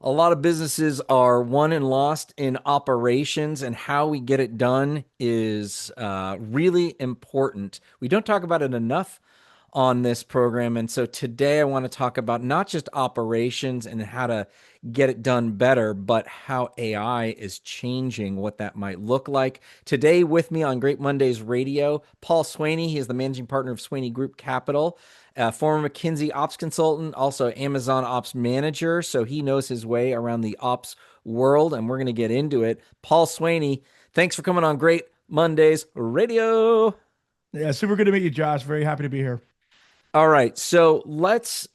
A lot of businesses are won and lost in operations, and how we get it done is really important. We don't talk about it enough on this program. And so today I want to talk about not just operations and how to get it done better, but how AI is changing what that might look like. Today, with me on Great Mondays Radio, Paul Swaney. He is the managing partner of Swaney Group Capital, former McKinsey ops consultant, also Amazon ops manager. So he knows his way around the ops world, and we're going to get into it. Paul Swaney, thanks for coming on Great Mondays Radio. Yeah, super good to meet you, Josh. Very happy to be here. All right, so let's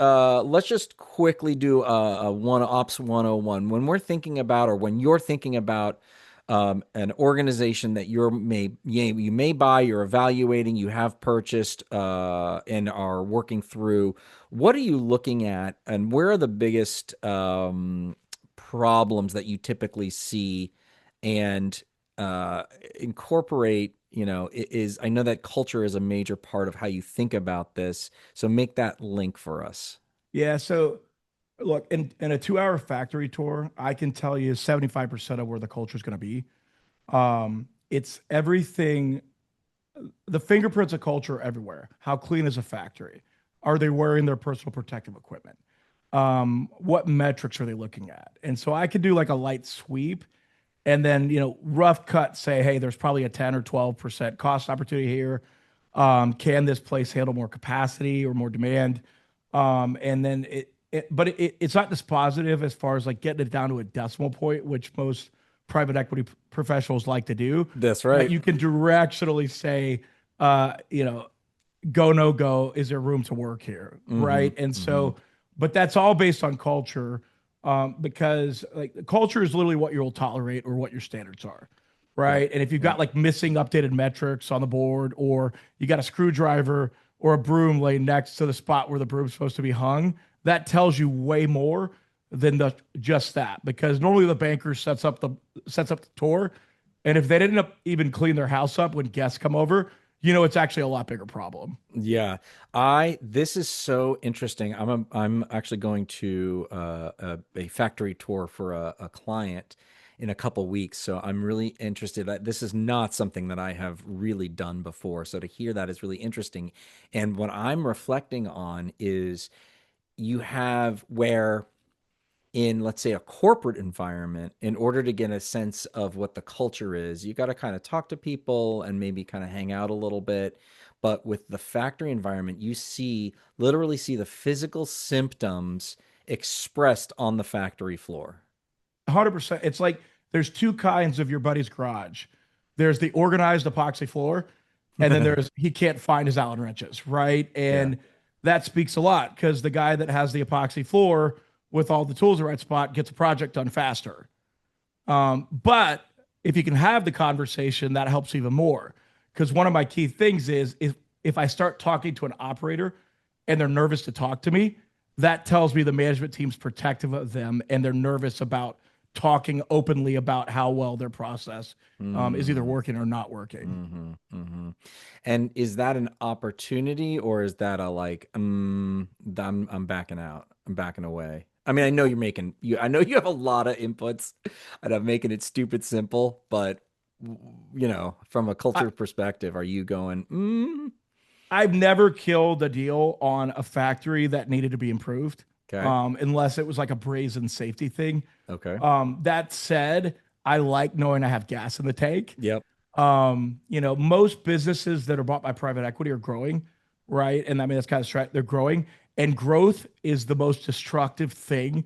just quickly do a one ops 101. When we're thinking about, or when you're thinking about an organization that you may buy, you're evaluating, you have purchased, and are working through, what are you looking at, and where are the biggest problems that you typically see, and uh, incorporate, is I know that culture is a major part of how you think about this. So make that link for us. Yeah, so look, in a 2 hour factory tour, I can tell you 75% of where the culture is going to be. It's everything, the fingerprints of culture everywhere. How clean is a factory? Are they wearing their personal protective equipment? What metrics are they looking at? And so I could do like a light sweep and then, rough cut say, hey, there's probably a 10 or 12% cost opportunity here. Can this place handle more capacity or more demand? And then it's not dispositive as far as like getting it down to a decimal point, which most private equity professionals like to do. That's But right. you can directionally say, uh, you know, go, no go, is there room to work here? Mm-hmm. Right. And Mm-hmm. so, but that's all based on culture, because like the culture is literally what you'll tolerate or what your standards are. Yep. Right. And if you've Yep. got like missing updated metrics on the board, or you got a screwdriver or a broom laying next to the spot where the broom's supposed to be hung, that tells you way more than just that. Because normally the banker sets up the tour, and if they didn't even clean their house up when guests come over, it's actually a lot bigger problem. Yeah, I this is so interesting. I'm actually going to a factory tour for a client in a couple weeks, so I'm really interested. This is not something that I have really done before, so to hear that is really interesting. And what I'm reflecting on is you have where in, let's say, a corporate environment, in order to get a sense of what the culture is, you got to kind of talk to people and maybe kind of hang out a little bit. But with the factory environment, you literally see the physical symptoms expressed on the factory floor. 100%. It's like there's two kinds of your buddy's garage. There's the organized epoxy floor, and then there's he can't find his Allen wrenches, right? Yeah. And that speaks a lot because the guy that has the epoxy floor with all the tools in the right spot gets a project done faster. But if you can have the conversation, that helps even more. Because one of my key things is if I start talking to an operator and they're nervous to talk to me, that tells me the management team's protective of them and they're nervous about talking openly about how well their process is either Mm, working or not working. hmm hmm And is that an opportunity, or is that a like, I'm backing out, I'm backing away? I mean, I know I know you have a lot of inputs, and I'm making it stupid simple, but from a I, culture perspective, are you going, I've never killed a deal on a factory that needed to be improved, okay, unless it was like a brazen safety thing. okay, That said, I like knowing I have gas in the tank. yep, Most businesses that are bought by private equity are growing, right? And I mean, that's kind of they're growing, and growth is the most destructive thing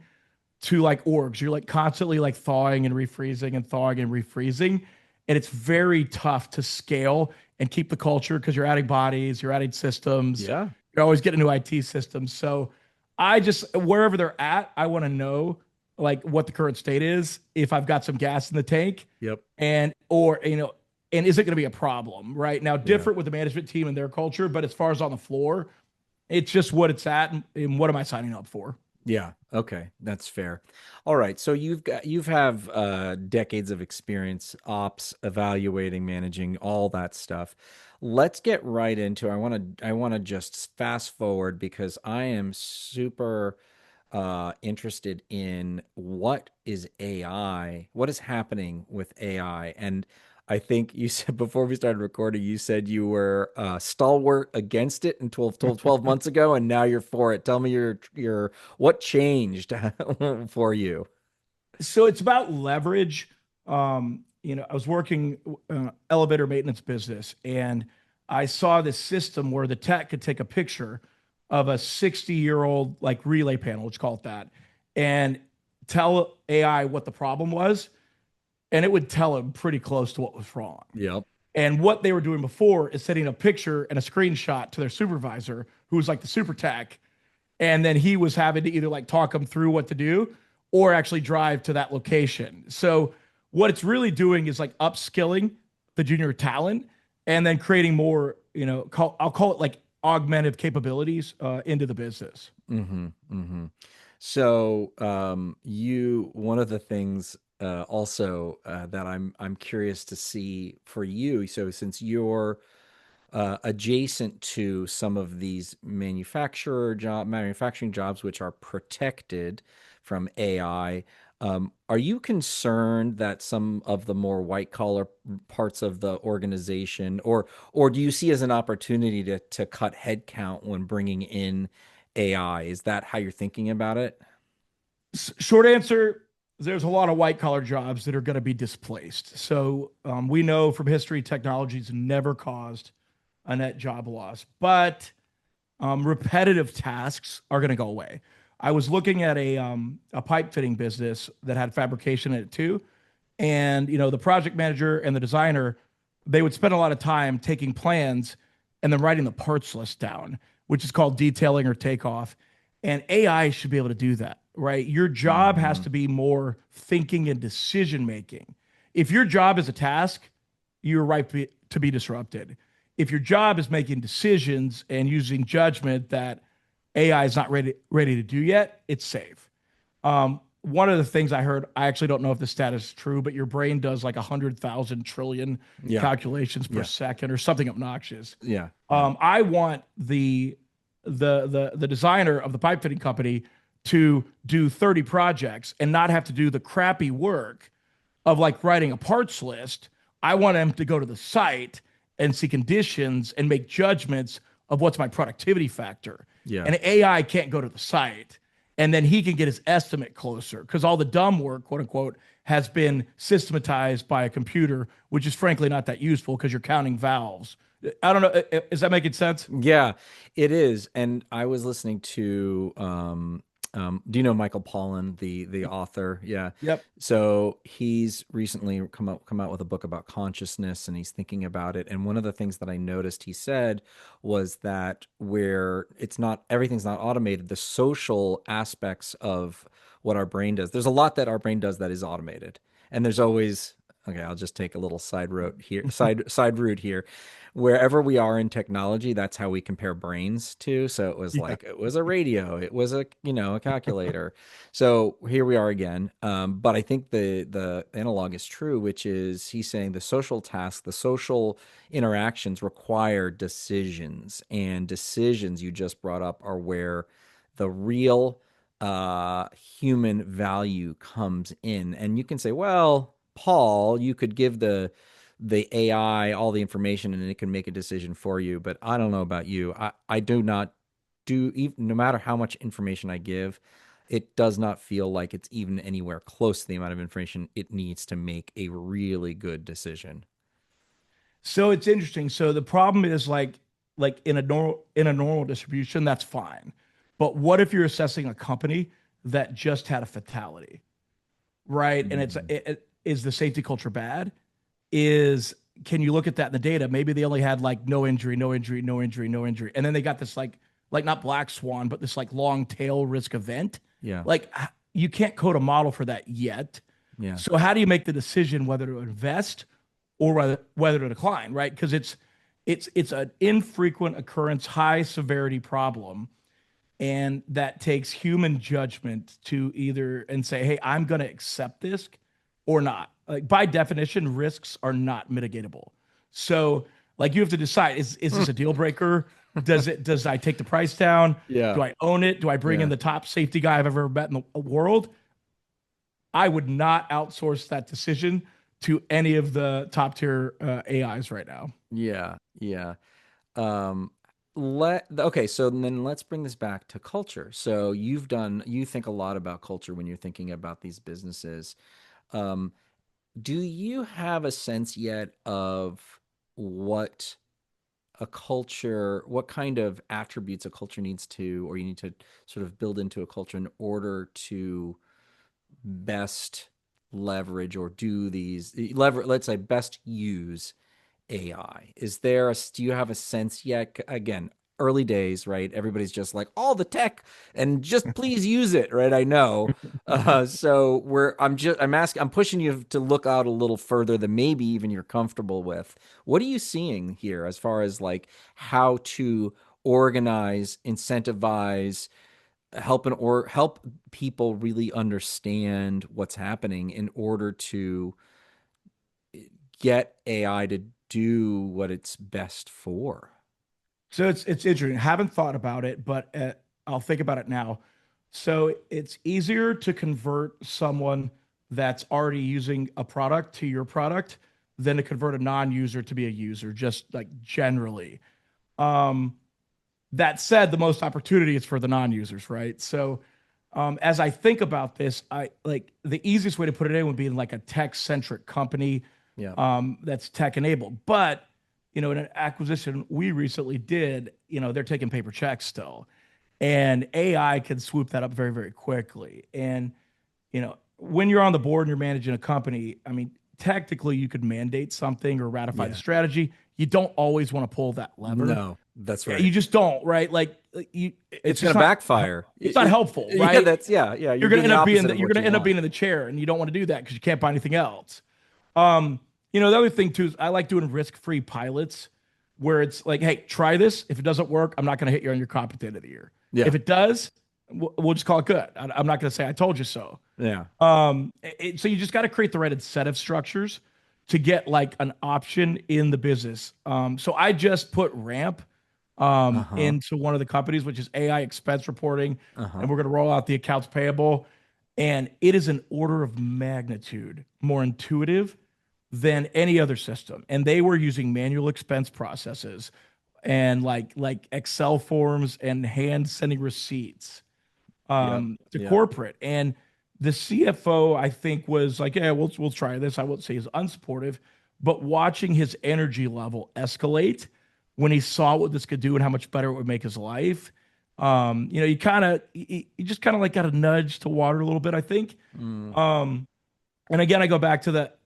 to like orgs. You're like constantly like thawing and refreezing and thawing and refreezing. And it's very tough to scale and keep the culture because you're adding bodies, you're adding systems, yeah, you're always getting new IT systems. So I just, wherever they're at, I want to know like what the current state is, if I've got some gas in the tank, yep, and, or, and is it going to be a problem right now? yeah. Different with the management team and their culture, but as far as on the floor, it's just what it's at, and what am I signing up for? Yeah. Okay. That's fair. All right. So you've have decades of experience, ops, evaluating, managing, all that stuff. Let's get right into. I want to just fast forward because I am super. interested in what is AI, what is happening with AI. And I think you said before we started recording, you said you were stalwart against it in 12 months ago, and now you're for it. Tell me your what changed for you? So it's about leverage. I was working elevator maintenance business, and I saw this system where the tech could take a picture of a 60-year-old like relay panel, let's call it that, and tell AI what the problem was, and it would tell him pretty close to what was wrong. Yep. And what they were doing before is sending a picture and a screenshot to their supervisor, who was like the super tech, and then he was having to either like talk them through what to do or actually drive to that location. So what it's really doing is like upskilling the junior talent and then creating more, I'll call it like augmented capabilities into the business. Mm-hmm. Mm-hmm. So, you one of the things also that I'm curious to see for you. So, since you're adjacent to some of these manufacturing jobs which are protected from AI. Are you concerned that some of the more white collar parts of the organization, or do you see as an opportunity to cut headcount when bringing in AI? Is that how you're thinking about it? Short answer, there's a lot of white collar jobs that are going to be displaced. So we know from history, technology's never caused a net job loss, but repetitive tasks are going to go away. I was looking at a pipe fitting business that had fabrication in it too, and the project manager and the designer, they would spend a lot of time taking plans and then writing the parts list down, which is called detailing or takeoff. And AI should be able to do that, right? Your job has Hmm. to be more thinking and decision making. If your job is a task, you're right to be disrupted. If your job is making decisions and using judgment that AI is not ready to do yet, it's safe. One of the things I heard, I actually don't know if the stat is true, but your brain does like 100,000 trillion Yeah. calculations per Yeah. second or something obnoxious. Yeah. Yeah. I want the designer of the pipe fitting company to do 30 projects and not have to do the crappy work of like writing a parts list. I want him to go to the site and see conditions and make judgments of what's my productivity factor. Yeah. And AI can't go to the site. And then he can get his estimate closer because all the dumb work, quote unquote, has been systematized by a computer, which is frankly not that useful because you're counting valves. I don't know. Is that making sense? Yeah, it is. And I was listening to do you know Michael Pollan, the author? Yeah. Yep. So he's recently come out with a book about consciousness and he's thinking about it. And one of the things that I noticed he said was that where it's not everything's not automated, the social aspects of what our brain does. There's a lot that our brain does that is automated. And there's always okay, I'll just take a little side route here. Wherever we are in technology, that's how we compare brains to. So it was Yeah. like it was a radio, it was a calculator. So here we are again. But I think the analog is true, which is he's saying the social tasks, the social interactions require decisions, and decisions you just brought up are where the real human value comes in. And you can say, well, Paul, you could give the AI all the information and it can make a decision for you. But I don't know about you. I do not do, even, no matter how much information I give, it does not feel like it's even anywhere close to the amount of information it needs to make a really good decision. So it's interesting. So the problem is like in a normal distribution, that's fine. But what if you're assessing a company that just had a fatality, right? And Mm. is the safety culture bad? Is Can you look at that in the data? Maybe they only had like no injury, no injury, no injury, no injury, and then they got this like not black swan, but this like long tail risk event. Yeah. Like you can't code a model for that yet. Yeah. So how do you make the decision whether to invest or whether to decline, right? Because it's an infrequent occurrence, high severity problem, and that takes human judgment to either and say, hey, I'm going to accept this or not. Like by definition, risks are not mitigatable. So like you have to decide is this a deal breaker Does I take the price down? Yeah. Do I own it? Do I bring in Yeah. the top safety guy I've ever met in the world? I would not outsource that decision to any of the top tier AIs right now. Yeah. Yeah. Um, okay, so then let's bring this back to culture. So you think a lot about culture when you're thinking about these businesses. Um, do you have a sense yet of what what kind of attributes a culture needs to, or you need to sort of build into a culture in order to best leverage or do these lever, let's say best use AI? Is there do you have a sense yet? Again, early days, right? Everybody's just like all the tech and just please use it, right? I know. So I'm pushing you to look out a little further than maybe even you're comfortable with. What are you seeing here as far as like how to organize, incentivize, help people really understand what's happening in order to get AI to do what it's best for? So it's interesting. Haven't thought about it, but I'll think about it now. So it's easier to convert someone that's already using a product to your product than to convert a non-user to be a user, just like generally. Um, that said, the most opportunity is for the non-users, right? So as I think about this, I like the easiest way to put it in would be in like a tech-centric company Yeah. that's tech-enabled. But in an acquisition we recently did, they're taking paper checks still, and AI can swoop that up very, very quickly. And when you're on the board and you're managing a company, I mean, technically you could mandate something or ratify the Yeah. strategy. You don't always want to pull that lever. No, that's Yeah, right. you just don't, right? Like you, It's it's going just to not. backfire. It's not helpful, Yeah, right? that's yeah. You're You're gonna doing end the up being opposite that. of You're what gonna you end up want. being in the chair, and you don't want to do that because you can't buy anything else. Um, the other thing too is I like doing risk-free pilots where it's like, hey, try this. If it doesn't work, I'm not gonna hit you on your comp at the end of the year. Yeah. If it does, we'll just call it good. I'm not gonna say I told you so. Yeah. So you just got to create the right incentive structures to get like an option in the business. So I just put Ramp Uh-huh. into one of the companies, which is AI expense reporting, Uh-huh. and we're going to roll out the accounts payable. And it is an order of magnitude more intuitive than any other system. And they were using manual expense processes and like Excel forms and hand sending receipts Yep. to Yep. corporate. And the CFO, I think, was like, "Yeah, we'll try this." I won't say he's unsupportive, but watching his energy level escalate when he saw what this could do and how much better it would make his life, you just kind of like got a nudge to water a little bit, I think. Mm. Um, and again, I go back to that,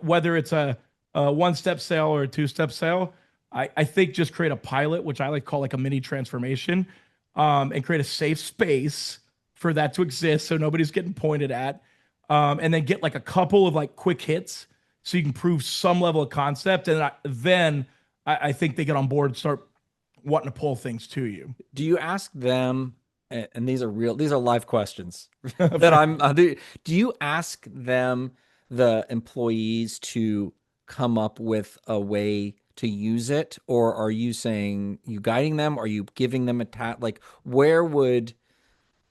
whether it's a one-step sale or a two-step sale, I think just create a pilot, which I like call like a mini transformation, and create a safe space for that to exist so nobody's getting pointed at, and then get like a couple of like quick hits so you can prove some level of concept, and then I think they get on board and start wanting to pull things to you. Do you ask them, and these are live questions that Fair. do you ask them, the employees, to come up with a way to use it, or are you saying you guiding them? Are you giving them a like where would,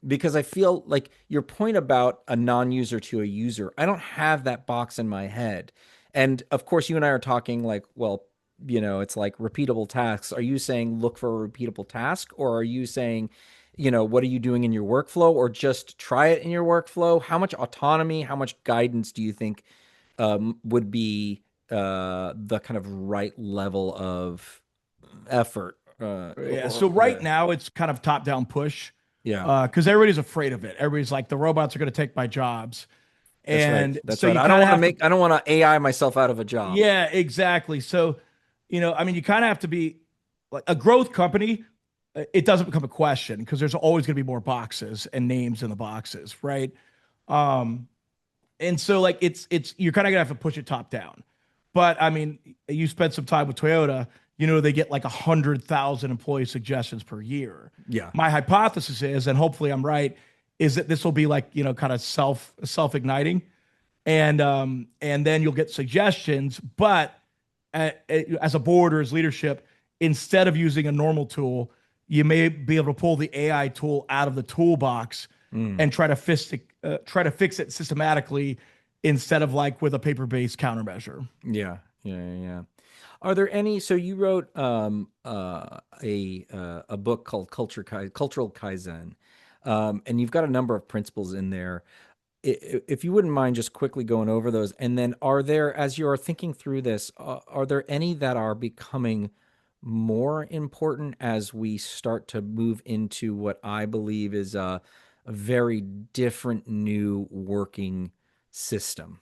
because I feel like your point about a non-user to a user, I don't have that box in my head. And of course, you and I are talking like, well, it's like repeatable tasks. Are you saying look for a repeatable task, or are you saying, what are you doing in your workflow, or just try it in your workflow? How much autonomy, how much guidance do you think would be the kind of right level of effort? Yeah. So right Yeah, now it's kind of top down push yeah. because everybody's afraid of it. Everybody's like the robots are going to take my jobs, That's right. and That's so right. you kind of have to. I don't want to AI myself out of a job. Yeah, exactly. So I mean, you kind of have to be like a growth company. It doesn't become a question because there's always going to be more boxes and names in the boxes, right? Um, and so like it's you're kind of gonna have to push it top down. But I mean, you spend some time with Toyota, they get like 100,000 employee suggestions per year. Yeah. My hypothesis is, and hopefully I'm right, is that this will be like kind of self igniting, and then you'll get suggestions. But as a board or as leadership, instead of using a normal tool, you may be able to pull the AI tool out of the toolbox Mm. and try to fix it systematically instead of like with a paper-based countermeasure. Yeah, yeah, yeah, yeah. Are there any? So you wrote a book called Cultural Kaizen, and you've got a number of principles in there. If you wouldn't mind just quickly going over those, and then are there, as you're thinking through this, are there any that are becoming more important as we start to move into what I believe is a very different new working system?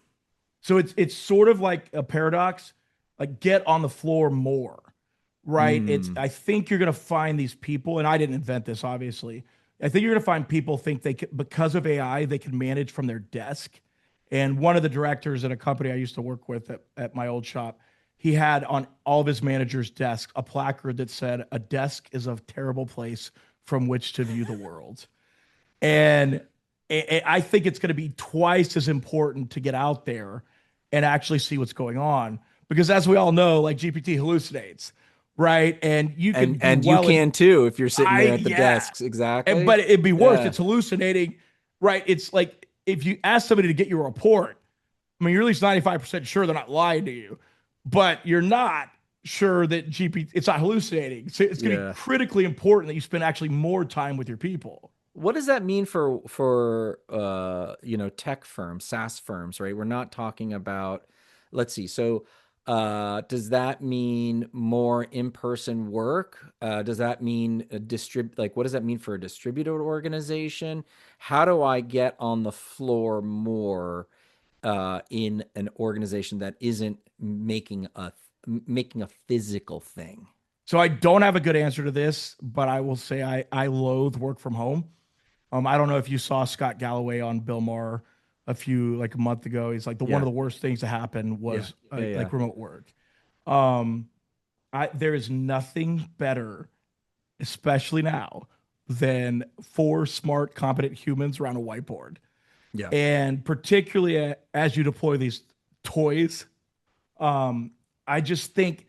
So it's sort of like a paradox, like get on the floor more, right? It's Mm, I think you're gonna find these people, and I didn't invent this, obviously. I think you're gonna find people think they can, because of AI, they can manage from their desk. And one of the directors at a company I used to work with at my old shop, he had on all of his managers' desks a placard that said, "A desk is a terrible place from which to view the world." And I think it's going to be twice as important to get out there and actually see what's going on. Because as we all know, like GPT hallucinates, right? And you could do and you well in, can too if you're sitting there at the yeah. desks. Exactly. But it'd be worse. Yeah. It's hallucinating, right? It's like if you ask somebody to get you a report, I mean, you're at least 95% sure they're not lying to you, but you're not sure that GPT, it's not hallucinating. So it's going to be Yeah. critically important that you spend actually more time with your people. What does that mean for tech firms, SaaS firms, right? We're not talking about, let's see. So does that mean more in-person work? Does that mean a like what does that mean for a distributed organization? How do I get on the floor more in an organization that isn't making a physical thing? So I don't have a good answer to this, but I will say I loathe work from home. I don't know if you saw Scott Galloway on Bill Maher like a month ago. He's like the one of Yeah. the worst things to happen Yeah. was Yeah. Yeah. like remote work. Um, there is nothing better, especially now, than four smart, competent humans around a whiteboard, Yeah. and particularly as you deploy these toys. Um, I just think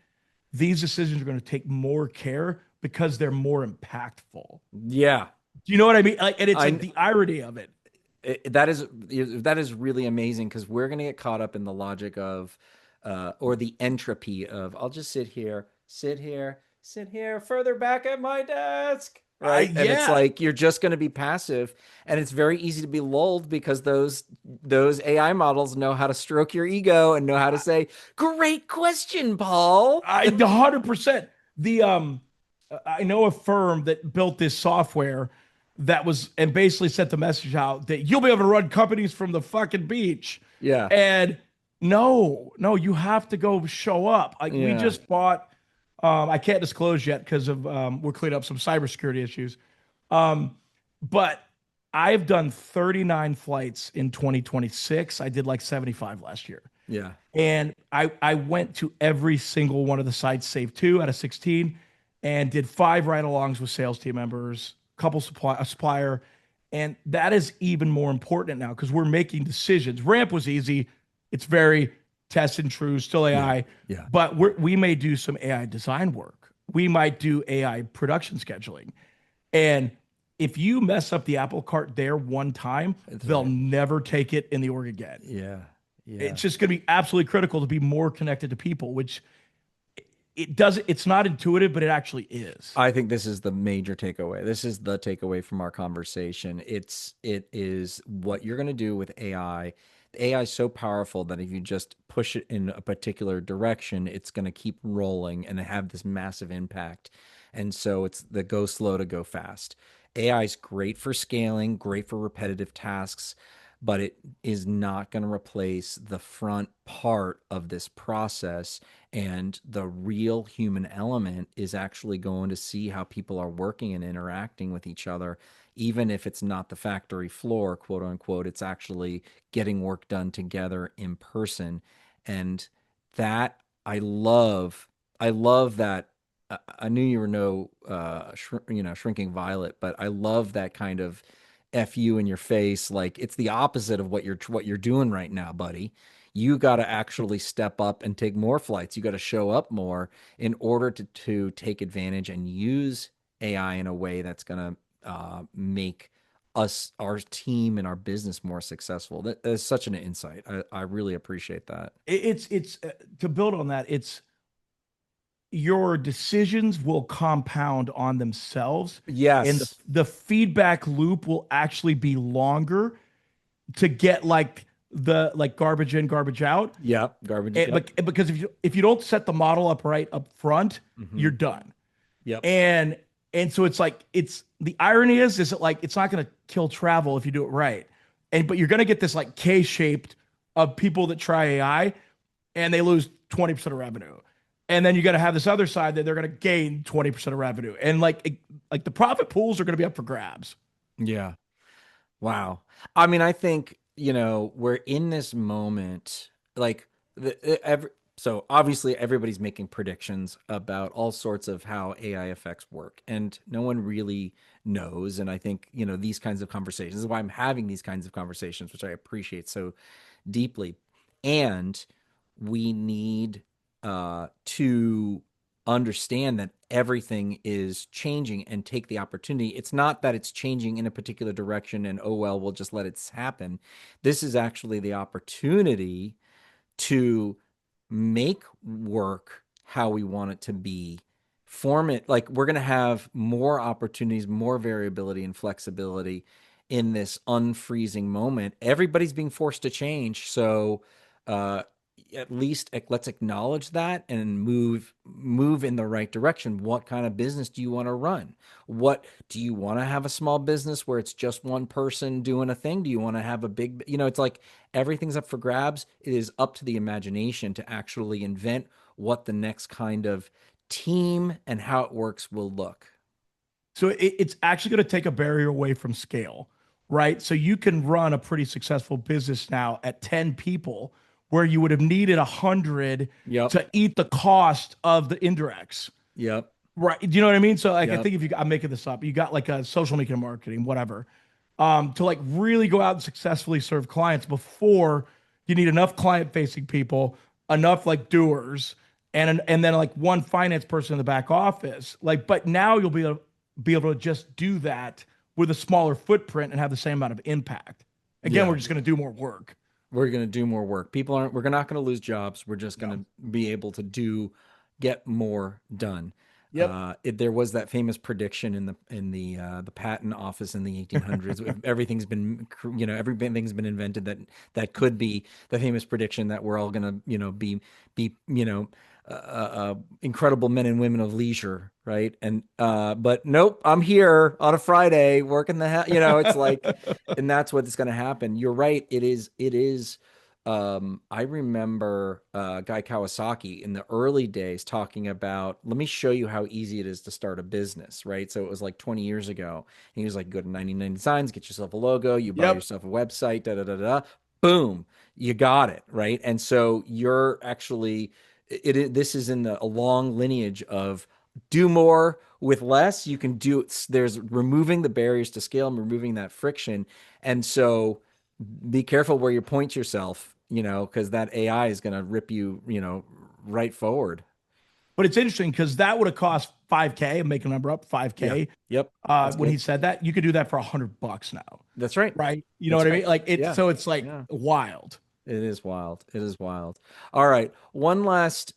these decisions are going to take more care because they're more impactful. Yeah. Do you know what I mean? Like, and it's like I the irony of it. that is really amazing because we're going to get caught up in the logic of or the entropy of I'll just sit here further back at my desk, right? And it's Yeah, like you're just going to be passive, and it's very easy to be lulled because those AI models know how to stroke your ego and know how to say, "Great question, Paul." 100%. I know a firm that built this software that was and basically sent the message out that you'll be able to run companies from the fucking beach. Yeah, And no, you have to go show up. Like we yeah, just bought, I can't disclose yet because of we're cleaning up some cybersecurity issues. But I've done 39 flights in 2026. I did like 75 last year. yeah, And I went to every single one of the sites, save two out of 16, and did five ride-alongs with sales team members, a supplier. And that is even more important now because we're making decisions. Ramp was easy. It's very test and true, still yeah, AI, yeah, but we may do some AI design work. We might do AI production scheduling. And if you mess up the apple cart there one time, that's they'll right. never take it in the org again. Yeah, yeah. It's just going to be absolutely critical to be more connected to people, which it's not intuitive, but it actually is. I think this is the major takeaway. This is the takeaway from our conversation. It is what you're going to do with AI. The AI is so powerful that if you just push it in a particular direction, it's going to keep rolling and have this massive impact. And so it's the go slow to go fast. AI is great for scaling, great for repetitive tasks, but it is not going to replace the front part of this process. And the real human element is actually going to see how people are working and interacting with each other, even if it's not the factory floor, quote unquote, it's actually getting work done together in person. And that I love that. I knew you were no, shrinking violet, but I love that kind of F you in your face. Like it's the opposite of what you're doing right now, buddy. You got to actually step up and take more flights. You got to show up more in order to take advantage and use AI in a way that's going to make us, our team, and our business more successful. That is such an insight. I really appreciate that. It's to build on that. It's your decisions will compound on themselves, and Yes. the feedback loop will actually be longer to get like the like garbage in, garbage out. Yep. Garbage. And, Yep. but because if you don't set the model up right up front, Hmm. you're done. Yep. And and so it's like it's the irony is it like it's not going to kill travel if you do it right. And but you're going to get this like K-shaped of people that try AI and they lose 20% of revenue. And then you got to have this other side that they're going to gain 20% of revenue. And like the profit pools are going to be up for grabs. Yeah. Wow. I mean, I think, we're in this moment, like so obviously everybody's making predictions about all sorts of how AI effects work, and no one really knows. And I think, these kinds of conversations this is why I'm having these kinds of conversations, which I appreciate so deeply. And we need to understand that everything is changing and take the opportunity. It's not that it's changing in a particular direction and, oh, well, we'll just let it happen. This is actually the opportunity to make work how we want it to be, form it. Like, we're going to have more opportunities, more variability and flexibility in this unfreezing moment. Everybody's being forced to change. So, uh, at least let's acknowledge that and move in the right direction. What kind of business do you want to run? What do you want to have? A small business where it's just one person doing a thing? Do you want to have a big, it's like everything's up for grabs. It is up to the imagination to actually invent what the next kind of team and how it works will look. So it's actually going to take a barrier away from scale, right? So you can run a pretty successful business now at 10 people where you would have needed 100 Yep. to eat the cost of the indirects. Yep. Right. Do you know what I mean? So like I Yep. think if you I'm making this up, you got like a social media marketing, whatever, to like really go out and successfully serve clients before you need enough client facing people, enough like doers, and then like one finance person in the back office. Like, but now you'll be able to just do that with a smaller footprint and have the same amount of impact. Again, Yeah. we're just going to do more work. We're going to do more work. We're not going to lose jobs. We're just going No. to be able to get more done. Yep. There was that famous prediction in the patent office in the 1800s. Everything's been, everything's been invented that could be the famous prediction that we're all going to, be, incredible men and women of leisure. Right. But nope, I'm here on a Friday working it's like, and that's what's going to happen. You're right. It is. I remember Guy Kawasaki in the early days talking about, let me show you how easy it is to start a business, right? So it was like 20 years ago. And he was like, go to 99 Designs, get yourself a logo, you buy Yep. yourself a website, da da da da, boom, you got it, right? And so you're actually, this is in a long lineage of do more with less. You can do, there's removing the barriers to scale and removing that friction. And so be careful where you point yourself, because that AI is going to rip you, right forward. But it's interesting because that would have cost 5K. I'm making a number up, Yeah. 5K. Yep. That's When he good. said that, you could do that for $100 now, That's right. right? You know That's what I right. mean? Like it's Yeah. so it's like Yeah. wild. It is wild. It is wild. All right. One last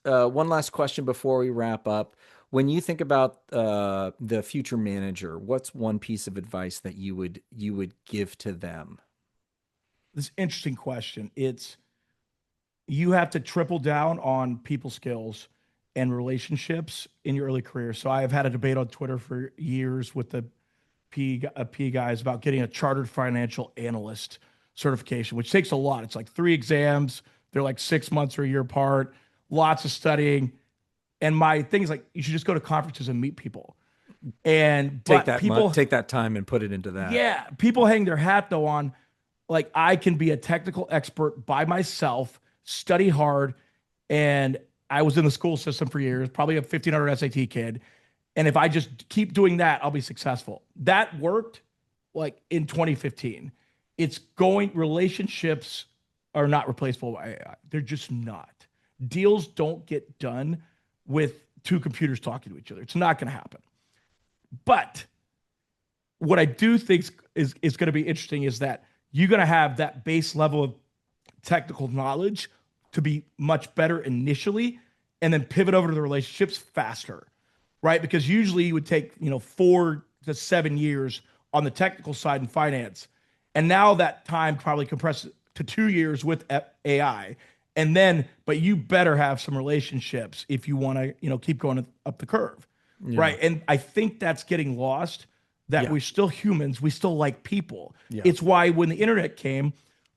question before we wrap up. When you think about the future manager, what's one piece of advice that you would give to them? This interesting question. It's you have to triple down on people skills and relationships in your early career. So I have had a debate on Twitter for years with the P guys about getting a chartered financial analyst certification, which takes a lot. It's like 3 exams. They're like 6 months or a year apart. Lots of studying. And my thing is like you should just go to conferences and meet people. And Take but that people, take that time and put it into that. yeah, people hang their hat though on like I can be a technical expert by myself, study hard, and I was in the school system for years, probably a 1500 SAT kid. And if I just keep doing that, I'll be successful. That worked like in 2015. It's going relationships are not replaceable by AI. They're just not. Deals don't get done with two computers talking to each other. It's not going to happen. But what I do think is going to be interesting is that you're going to have that base level of technical knowledge to be much better initially and then pivot over to the relationships faster, right? Because usually you would take, 4 to 7 years on the technical side in finance. And now that time probably compresses to 2 years with AI. And then, but you better have some relationships if you want to, keep going up the curve, Yeah. right? And I think that's getting lost that Yeah. we're still humans. We still like people. Yeah. It's why when the internet came,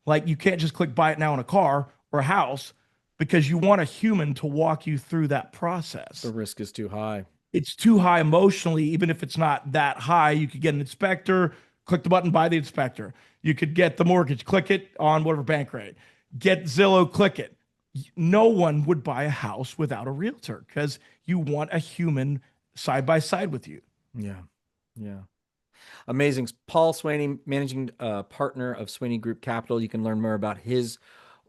like you can't just click buy it now in a car or a house because you want a human to walk you through that The process. risk is too high. It's too high emotionally, even if it's not that high. You could get an inspector, click the button, buy the inspector. You could get the mortgage, click it on whatever bank rate. Get Zillow, click it. No one would buy a house without a realtor because you want a human side by side with you. Yeah. Yeah. Amazing. Paul Swaney, managing partner of Swaney Group Capital. You can learn more about his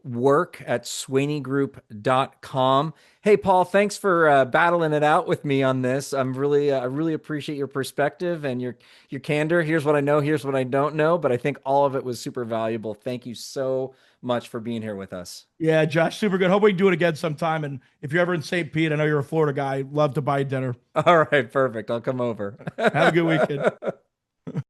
work at swaneygroup.com. Hey, Paul, thanks for battling it out with me on this. I really appreciate your perspective and your candor. Here's what I know, here's what I don't know, but I think all of it was super valuable. Thank you so much for being here with us. Yeah, Josh, super good. Hope we can do it again sometime. And if you're ever in St. Pete, I know you're a Florida guy. Love to buy you dinner. All right, perfect. I'll come over. Have a good weekend.